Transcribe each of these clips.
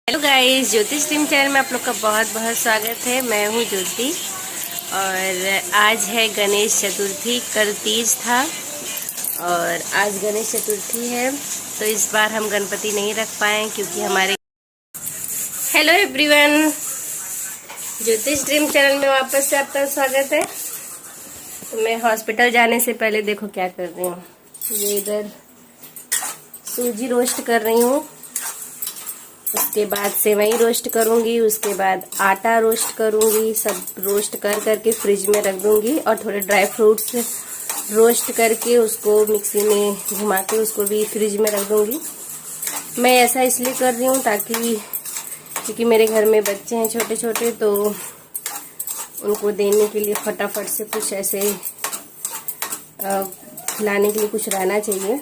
Hello guys, ज्योतिष dream channel में आप लोग का बहुत बहुत स्वागत है। मैं हूँ ज्योति और आज है गणेश चतुर्थी। कल तीज था और आज गणेश चतुर्थी है, तो इस बार हम गणपति नहीं रख पाए क्योंकि हमारे हेलो एवरीवन, ज्योतिष ड्रीम चैनल में वापस से आपका स्वागत है। तो मैं हॉस्पिटल जाने से पहले देखो क्या कर रही हूँ। ये इधर सूजी रोस्ट कर रही हूँ, उसके बाद सेवई रोस्ट करूंगी, उसके बाद आटा रोस्ट करूंगी। सब रोस्ट कर करके फ्रिज में रख दूंगी और थोड़े ड्राई फ्रूट्स रोस्ट करके उसको मिक्सी में घुमा के उसको भी फ्रिज में रख दूंगी। मैं ऐसा इसलिए कर रही हूँ ताकि क्योंकि मेरे घर में बच्चे हैं छोटे छोटे, तो उनको देने के लिए फटाफट से कुछ ऐसे खिलाने के लिए कुछ रहना चाहिए।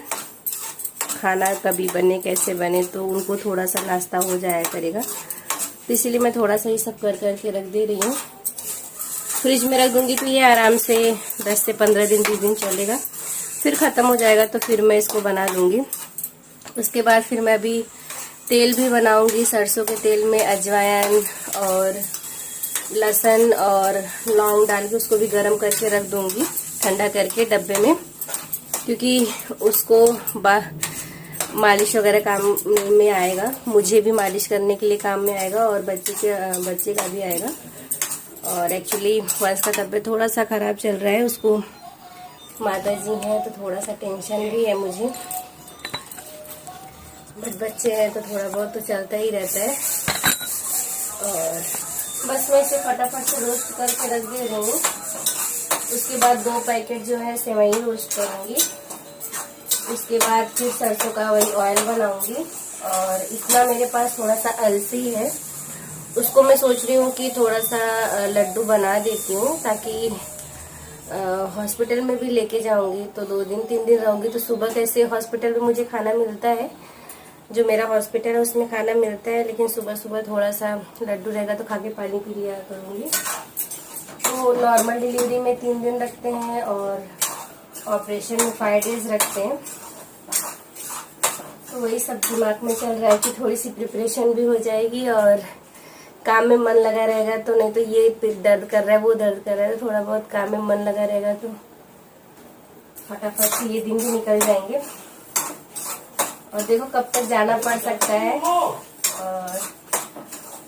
खाना कभी बने कैसे बने, तो उनको थोड़ा सा नाश्ता हो जाया करेगा। तो इसीलिए मैं थोड़ा सा ये सब कर करके रख दे रही हूँ। फ्रिज में रख दूंगी तो ये आराम से 10 से 15 दिन 20 दिन चलेगा। फिर ख़त्म हो जाएगा तो फिर मैं इसको बना लूँगी। उसके बाद फिर मैं अभी तेल भी बनाऊँगी। सरसों के तेल में अजवाइन और लहसुन और लौंग डाल के उसको भी गर्म करके रख दूँगी, ठंडा करके डब्बे में, क्योंकि उसको मालिश वगैरह काम में आएगा। मुझे भी मालिश करने के लिए काम में आएगा और बच्चे का भी आएगा। और एक्चुअली वंश का तबीयत थोड़ा सा खराब चल रहा है, उसको माता जी है तो थोड़ा सा टेंशन भी है मुझे। बट बच्चे हैं तो थोड़ा बहुत तो चलता ही रहता है। और बस मैं इसे फटाफट से रोस्ट करके रख दे रही हूँ। उसके बाद 2 पैकेट जो है सेवई रोस्ट करूँगी। उसके बाद फिर सरसों का वही ऑयल बनाऊंगी। और इतना मेरे पास थोड़ा सा अलसी है, उसको मैं सोच रही हूँ कि थोड़ा सा लड्डू बना देती हूँ, ताकि हॉस्पिटल में भी लेके जाऊंगी तो 2 दिन 3 दिन रहूंगी। तो सुबह कैसे हॉस्पिटल में मुझे खाना मिलता है, जो मेरा हॉस्पिटल है उसमें खाना मिलता है, लेकिन सुबह सुबह थोड़ा सा लड्डू रहेगा तो खा के पानी पी लिया करूँगी। तो नॉर्मल डिलीवरी में 3 दिन रखते हैं और ऑपरेशन में 5 डेज रखते हैं। तो वही सब दिमाग में चल रहा है कि थोड़ी सी प्रिपरेशन भी हो जाएगी और काम में मन लगा रहेगा। तो नहीं तो ये दर्द कर रहा है वो दर्द कर रहा है, तो थोड़ा बहुत काम में मन लगा रहेगा तो फटाफट से ये दिन भी निकल जाएंगे। और देखो कब तक जाना पड़ सकता है। और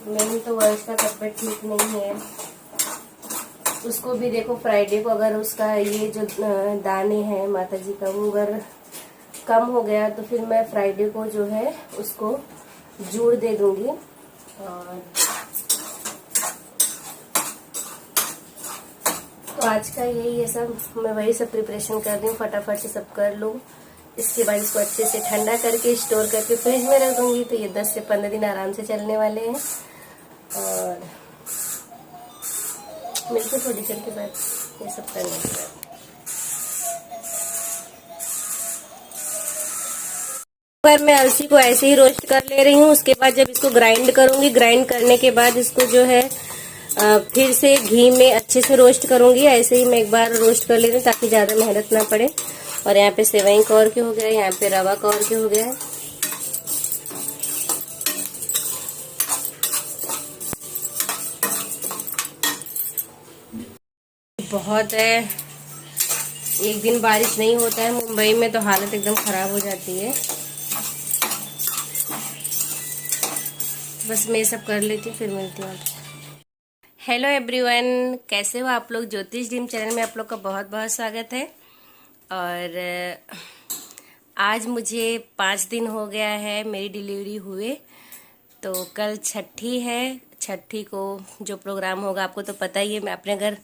मेरी तो वर्ष का तबीयत ठीक नहीं है, उसको भी देखो फ्राइडे को अगर उसका ये जो दाने हैं माता जी का वो अगर कम हो गया तो फिर मैं फ्राइडे को जो है उसको जूड़ दे दूंगी। और तो आज का यही है सब, मैं वही सब प्रिपरेशन कर रही हूँ, फटाफट से सब कर लूँ। इसके बाद इसको अच्छे से ठंडा करके स्टोर करके फ्रिज में रख दूंगी, तो ये 10 से 15 दिन आराम से चलने वाले हैं। और मिलते थोड़ी देर के बाद ये सब करने के बाद। पर मैं अलसी को ऐसे ही रोस्ट कर ले रही हूँ। उसके बाद जब इसको ग्राइंड करूंगी, ग्राइंड करने के बाद इसको जो है फिर से घी में अच्छे से रोस्ट करूंगी। ऐसे ही मैं एक बार रोस्ट कर ले रही हूँ ताकि ज्यादा मेहनत ना पड़े। और यहाँ पे सेवई का और के हो गया, यहाँ पे रवा का और के हो गया है। बहुत है, एक दिन बारिश नहीं होता है मुंबई में तो हालत एकदम खराब हो जाती है। बस मैं सब कर लेती हूँ, फिर मिलती हूँ। हेलो एवरीवन, कैसे हो आप लोग। ज्योतिष ड्रीम चैनल में आप लोग का बहुत बहुत स्वागत है। और आज मुझे 5 दिन हो गया है मेरी डिलीवरी हुए। तो कल छठी है। छठी को जो प्रोग्राम होगा आपको तो पता ही है। मैं अपने घर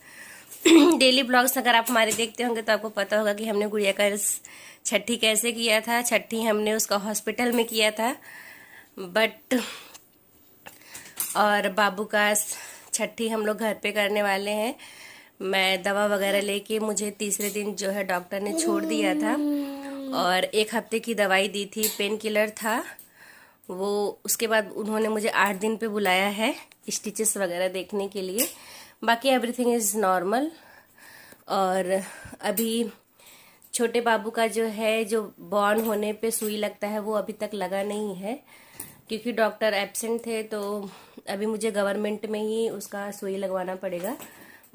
डेली ब्लॉग्स अगर आप हमारे देखते होंगे तो आपको पता होगा कि हमने गुड़िया का छठी कैसे किया था। छठी हमने उसका हॉस्पिटल में किया था, बट और बाबू का छठी हम लोग घर पे करने वाले हैं। मैं दवा वगैरह लेके मुझे तीसरे दिन जो है डॉक्टर ने छोड़ दिया था और 1 हफ्ते की दवाई दी थी, पेन किलर था वो। उसके बाद उन्होंने मुझे 8 दिन पे बुलाया है स्टिचेस वगैरह देखने के लिए। बाकी एवरीथिंग इज नॉर्मल। और अभी छोटे बाबू का जो है, जो बॉर्न होने पे सुई लगता है, वो अभी तक लगा नहीं है, क्योंकि डॉक्टर एब्सेंट थे, तो अभी मुझे गवर्नमेंट में ही उसका सुई लगवाना पड़ेगा।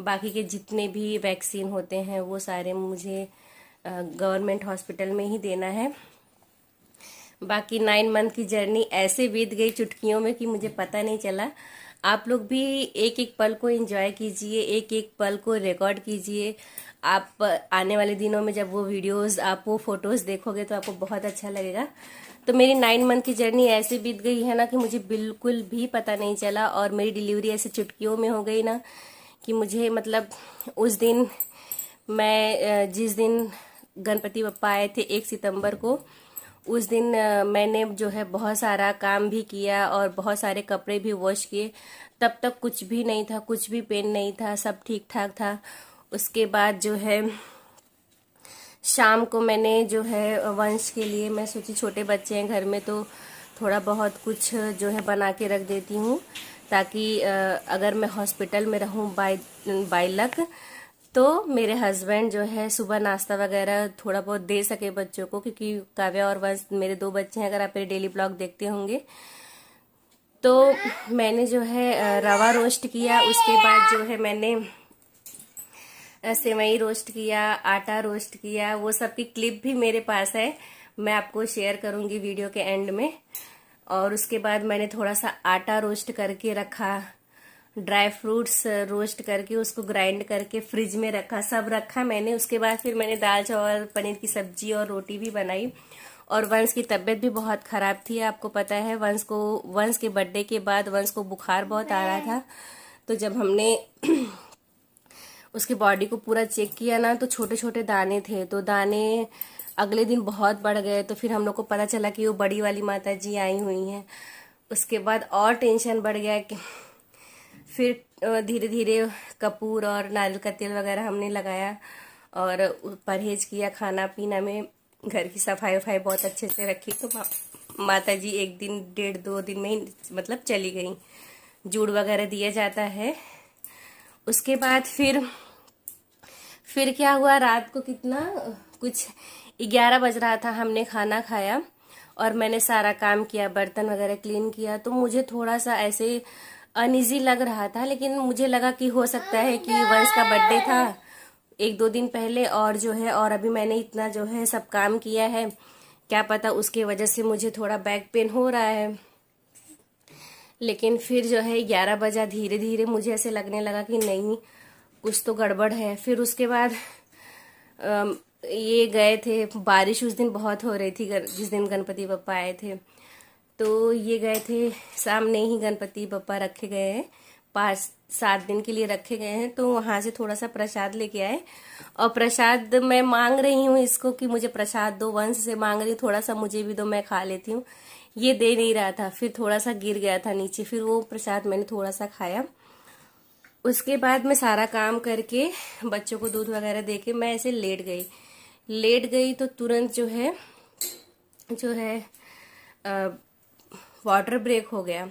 बाकी के जितने भी वैक्सीन होते हैं वो सारे मुझे गवर्नमेंट हॉस्पिटल में ही देना है। बाकी 9 मंथ की जर्नी ऐसे बीत गई चुटकियों में कि मुझे पता नहीं चला। आप लोग भी एक एक पल को एंजॉय कीजिए, एक एक पल को रिकॉर्ड कीजिए। आप आने वाले दिनों में जब वो वीडियोस, आप वो फोटोज देखोगे तो आपको बहुत अच्छा लगेगा। तो मेरी 9 मंथ की जर्नी ऐसे बीत गई है ना कि मुझे बिल्कुल भी पता नहीं चला, और मेरी डिलीवरी ऐसे चुटकियों में हो गई ना कि मुझे मतलब उस दिन मैं जिस दिन गणपति बप्पा आए थे 1 सितंबर को, उस दिन मैंने जो है बहुत सारा काम भी किया और बहुत सारे कपड़े भी वॉश किए। तब तक कुछ भी नहीं था, कुछ भी पेन नहीं था, सब ठीक ठाक था। उसके बाद जो है शाम को मैंने जो है वंश के लिए, मैं सोची छोटे बच्चे हैं घर में तो थोड़ा बहुत कुछ जो है बना के रख देती हूँ, ताकि अगर मैं हॉस्पिटल में रहूँ बाय लक तो मेरे हस्बैंड जो है सुबह नाश्ता वगैरह थोड़ा बहुत दे सके बच्चों को, क्योंकि काव्या और वंश मेरे 2 बच्चे हैं। अगर आप मेरे डेली ब्लॉग देखते होंगे तो मैंने जो है रवा रोस्ट किया, उसके बाद जो है मैंने सेवई रोस्ट किया, आटा रोस्ट किया। वो सब की क्लिप भी मेरे पास है, मैं आपको शेयर करूंगी वीडियो के एंड में। और उसके बाद मैंने थोड़ा सा आटा रोस्ट करके रखा, ड्राई फ्रूट्स रोस्ट करके उसको ग्राइंड करके फ्रिज में रखा, सब रखा मैंने। उसके बाद फिर मैंने दाल चावल, पनीर की सब्जी और रोटी भी बनाई। और वंश की तबीयत भी बहुत खराब थी, आपको पता है। वंश के बर्थडे के बाद वंश को बुखार बहुत आ रहा था। तो जब हमने उसकी बॉडी को पूरा चेक किया ना, तो छोटे छोटे दाने थे, तो दाने अगले दिन बहुत बढ़ गए। तो फिर हम लोग को पता चला कि वो बड़ी वाली माता जी आई हुई हैं। उसके बाद और टेंशन बढ़ गया कि फिर धीरे धीरे कपूर और नारियल का तेल वगैरह हमने लगाया और परहेज किया खाना पीना में। घर की सफाई वफाई बहुत अच्छे से रखी। तो माता जी 1 दिन 1.5-2 दिन में ही मतलब चली गई। जूड़ वगैरह दिया जाता है। उसके बाद फिर क्या हुआ, रात को कितना कुछ 11 बज रहा था, हमने खाना खाया और मैंने सारा काम किया, बर्तन वगैरह क्लीन किया। तो मुझे थोड़ा सा ऐसे अनइजी लग रहा था, लेकिन मुझे लगा कि हो सकता है कि वंश का बर्थडे था 1-2 दिन पहले, और जो है और अभी मैंने इतना जो है सब काम किया है, क्या पता उसके वजह से मुझे थोड़ा बैक पेन हो रहा है। लेकिन फिर जो है 11 बजा, धीरे धीरे मुझे ऐसे लगने लगा कि नहीं, कुछ तो गड़बड़ है। फिर उसके बाद ये गए थे, बारिश उस दिन बहुत हो रही थी जिस दिन गणपति बप्पा आए थे। तो ये गए थे, सामने ही गणपति बप्पा रखे गए हैं, 5-7 दिन के लिए रखे गए हैं। तो वहां से थोड़ा सा प्रसाद लेके आए, और प्रसाद मैं मांग रही हूँ इसको कि मुझे प्रसाद दो, वंश से मांग रही हूँ थोड़ा सा मुझे भी दो, मैं खा लेती हूँ। ये दे नहीं रहा था, फिर थोड़ा सा गिर गया था नीचे, फिर वो प्रसाद मैंने थोड़ा सा खाया। उसके बाद मैं सारा काम करके बच्चों को दूध वगैरह देके मैं ऐसे लेट गई तो तुरंत जो है वाटर ब्रेक हो गया।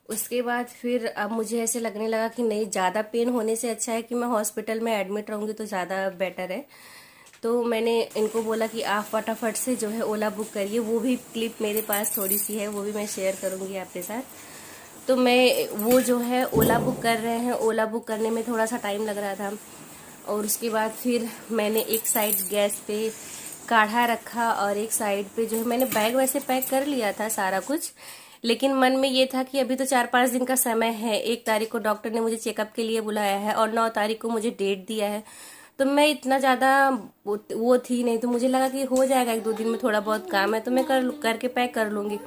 उसके बाद फिर अब मुझे ऐसे लगने लगा कि नहीं, ज़्यादा पेन होने से अच्छा है कि मैं हॉस्पिटल में एडमिट रहूँगी तो ज़्यादा बेटर है। तो मैंने इनको बोला कि आप फटाफट से जो है ओला बुक करिए। वो भी क्लिप मेरे पास थोड़ी सी है, वो भी मैं शेयर करूँगी आपके साथ। तो मैं वो जो है ओला बुक कर रहे हैं, ओला बुक करने में थोड़ा सा टाइम लग रहा था। और उसके बाद फिर मैंने एक साइड गैस पे काढ़ा रखा और एक साइड पे जो है मैंने बैग वैसे पैक कर लिया था सारा कुछ, लेकिन मन में ये था कि अभी तो 4-5 दिन का समय है। 1 तारीख को डॉक्टर ने मुझे चेकअप के लिए बुलाया है और 9 तारीख को मुझे डेट दिया है। तो मैं इतना ज़्यादा वो थी नहीं, तो मुझे लगा कि हो जाएगा 1-2 दिन में, थोड़ा बहुत काम है तो मैं करके पैक कर लूँगी।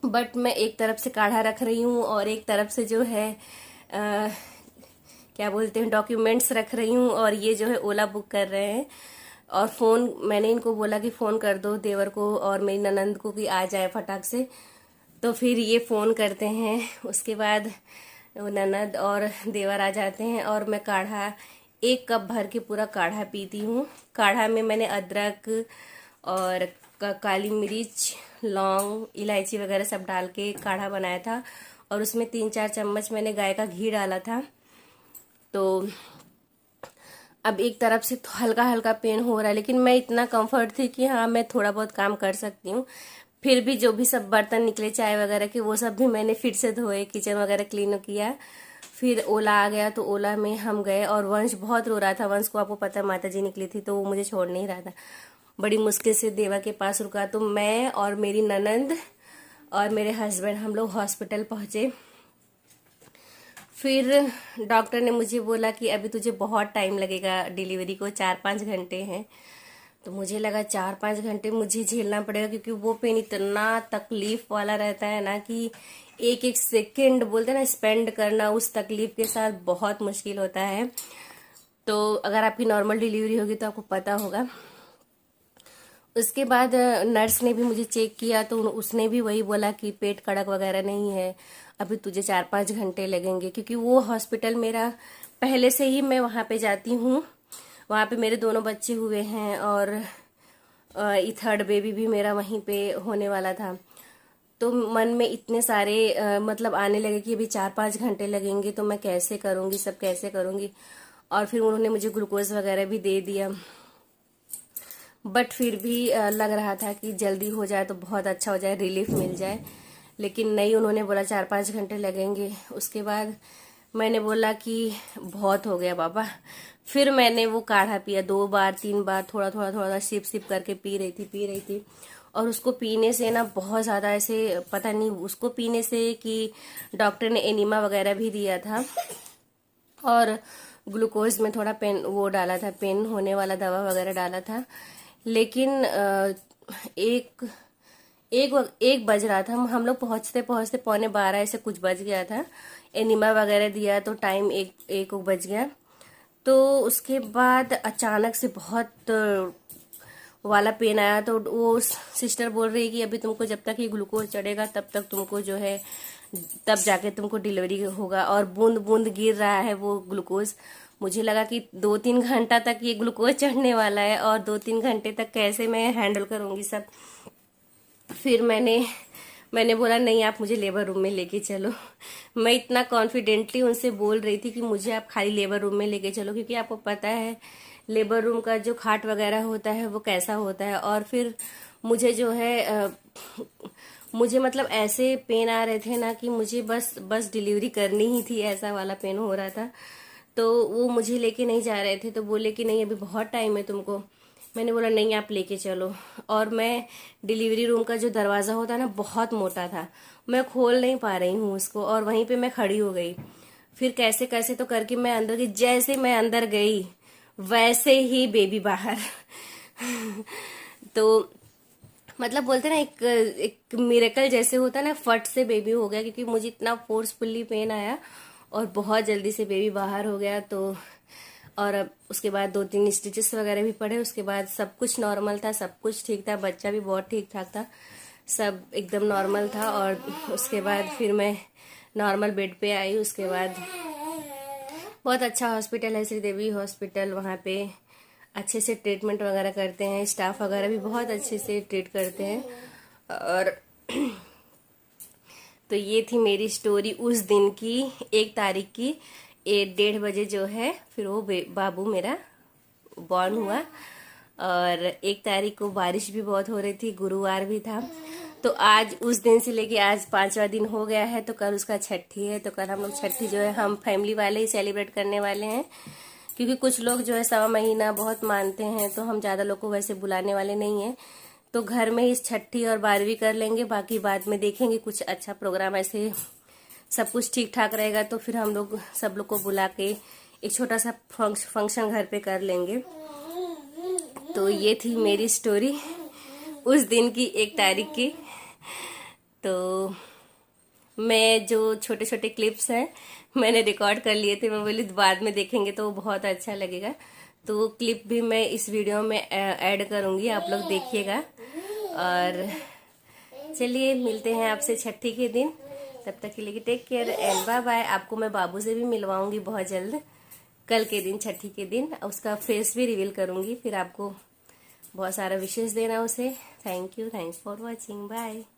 बट मैं एक तरफ से काढ़ा रख रही हूँ और एक तरफ से जो है क्या बोलते हैं, डॉक्यूमेंट्स रख रही हूँ, और ये जो है ओला बुक कर रहे हैं। और फ़ोन मैंने इनको बोला कि फ़ोन कर दो देवर को और मेरी ननंद को कि आ जाए फटाक से। तो फिर ये फ़ोन करते हैं, उसके बाद ननद और देवर आ जाते हैं और मैं काढ़ा 1 कप भर के पूरा काढ़ा पीती हूँ। काढ़ा में मैंने अदरक और काली मिर्च, लौंग, इलायची वगैरह सब डाल के काढ़ा बनाया था, और उसमें 3-4 चम्मच मैंने गाय का घी डाला था। तो अब एक तरफ से तो हल्का हल्का पेन हो रहा है, लेकिन मैं इतना कंफर्ट थी कि हाँ मैं थोड़ा बहुत काम कर सकती हूँ। फिर भी जो भी सब बर्तन निकले चाय वगैरह के वो सब भी मैंने फिर से धोए, किचन वगैरह क्लीन किया। फिर ओला आ गया तो ओला में हम गए और वंश बहुत रो रहा था। वंश को आपको पता है माता जी निकली थी तो वो मुझे छोड़ नहीं रहा था। बड़ी मुश्किल से देवा के पास रुका तो मैं और मेरी ननंद और मेरे हस्बैंड हम लोग हॉस्पिटल पहुंचे। फिर डॉक्टर ने मुझे बोला कि अभी तुझे बहुत टाइम लगेगा डिलीवरी को, 4-5 घंटे हैं। तो मुझे लगा 4-5 घंटे मुझे झेलना पड़ेगा, क्योंकि वो पेन इतना तकलीफ वाला रहता है ना कि एक एक सेकंड बोलते हैं ना स्पेंड करना उस तकलीफ के साथ बहुत मुश्किल होता है। तो अगर आपकी नॉर्मल डिलीवरी होगी तो आपको पता होगा। उसके बाद नर्स ने भी मुझे चेक किया तो उसने भी वही बोला कि पेट कड़क वगैरह नहीं है, अभी तुझे 4-5 घंटे लगेंगे। क्योंकि वो हॉस्पिटल मेरा पहले से ही मैं वहाँ पे जाती हूँ, वहाँ पे मेरे दोनों बच्चे हुए हैं और थर्ड बेबी भी मेरा वहीं पे होने वाला था। तो मन में इतने सारे मतलब आने लगे कि अभी 4-5 घंटे लगेंगे तो मैं कैसे करूँगी, सब कैसे करूँगी। और फिर उन्होंने मुझे ग्लूकोज वगैरह भी दे दिया, बट फिर भी लग रहा था कि जल्दी हो जाए तो बहुत अच्छा हो जाए, रिलीफ मिल जाए। लेकिन नहीं, उन्होंने बोला 4-5 घंटे लगेंगे। उसके बाद मैंने बोला कि बहुत हो गया बाबा। फिर मैंने वो काढ़ा पिया 2 बार 3 बार, थोड़ा थोड़ा थोड़ा सिप सिप करके पी रही थी। और उसको पीने से ना बहुत ज़्यादा ऐसे पता नहीं, उसको पीने से कि डॉक्टर ने एनीमा वगैरह भी दिया था और ग्लूकोज में थोड़ा पेन वो डाला था, पेन होने वाला दवा वगैरह डाला था। लेकिन एक बज रहा था, हम लोग पहुंचते पहुंचते 11:45 ऐसे कुछ बज गया था। एनिमा वगैरह दिया तो टाइम एक बज गया। तो उसके बाद अचानक से बहुत वाला पेन आया। तो वो सिस्टर बोल रही कि अभी तुमको जब तक ये ग्लूकोज चढ़ेगा तब तक तुमको जो है, तब जाके तुमको डिलीवरी होगा। और बूंद बूंद गिर रहा है वो ग्लूकोज। मुझे लगा कि 2-3 घंटा तक ये ग्लूकोज चढ़ने वाला है और 2-3 घंटे तक कैसे मैं हैंडल करूंगी सब। फिर मैंने बोला नहीं, आप मुझे लेबर रूम में लेके चलो। मैं इतना कॉन्फिडेंटली उनसे बोल रही थी कि मुझे आप खाली लेबर रूम में लेके चलो, क्योंकि आपको पता है लेबर रूम का जो खाट वगैरह होता है वो कैसा होता है। और फिर मुझे जो है मुझे मतलब ऐसे पेन आ रहे थे ना कि मुझे बस डिलीवरी करनी ही थी, ऐसा वाला पेन हो रहा था। तो वो मुझे लेके नहीं जा रहे थे, तो बोले कि नहीं अभी बहुत टाइम है तुमको। मैंने बोला नहीं, आप लेके चलो। और मैं डिलीवरी रूम का जो दरवाज़ा होता है ना बहुत मोटा था, मैं खोल नहीं पा रही हूँ उसको, और वहीं पे मैं खड़ी हो गई। फिर कैसे कैसे तो करके मैं अंदर गई। जैसे मैं अंदर गई वैसे ही बेबी बाहर। तो मतलब बोलते ना एक मिरेकल जैसे होता है ना, फट से बेबी हो गया, क्योंकि मुझे इतना फोर्सफुली पेन आया और बहुत जल्दी से बेबी बाहर हो गया। तो और अब उसके बाद 2-3 स्टिचेस वगैरह भी पड़े। उसके बाद सब कुछ नॉर्मल था, सब कुछ ठीक था, बच्चा भी बहुत ठीक ठाक था, सब एकदम नॉर्मल था। और उसके बाद फिर मैं नॉर्मल बेड पे आई। उसके बाद बहुत अच्छा हॉस्पिटल है श्रीदेवी हॉस्पिटल, वहाँ पे अच्छे से ट्रीटमेंट वगैरह करते हैं, स्टाफ वगैरह भी बहुत अच्छे से ट्रीट करते हैं। और तो ये थी मेरी स्टोरी उस दिन की, 1 तारीख की 1-1:30 बजे जो है फिर वो बाबू मेरा बॉर्न हुआ। और 1 तारीख को बारिश भी बहुत हो रही थी, गुरुवार भी था। तो आज उस दिन से लेके आज 5वां दिन हो गया है। तो कल उसका छठी है, तो कल हम लोग छठी जो है हम फैमिली वाले ही सेलिब्रेट करने वाले हैं, क्योंकि कुछ लोग जो है 1.25 महीना बहुत मानते हैं, तो हम ज्यादा लोग को वैसे बुलाने वाले नहीं हैं। तो घर में ही छठी और 12वीं कर लेंगे, बाकी बाद में देखेंगे कुछ अच्छा प्रोग्राम, ऐसे सब कुछ ठीक ठाक रहेगा तो फिर हम लोग सब लोग को बुला के एक छोटा सा फंक्शन घर पे कर लेंगे। तो ये थी मेरी स्टोरी उस दिन की, 1 तारीख की। तो मैं जो छोटे छोटे क्लिप्स हैं मैंने रिकॉर्ड कर लिए थे, मैं बोली बाद में देखेंगे तो वो बहुत अच्छा लगेगा। तो वो क्लिप भी मैं इस वीडियो में ऐड करूंगी, आप लोग देखिएगा। और चलिए मिलते हैं आपसे छठी के दिन, तब तक के लिए take care and bye bye. आपको मैं बाबू से भी मिलवाऊंगी बहुत जल्द, कल के दिन छठी के दिन उसका फेस भी रिवील करूंगी, फिर आपको बहुत सारा विशेष देना उसे। Thank you, thanks for watching, bye.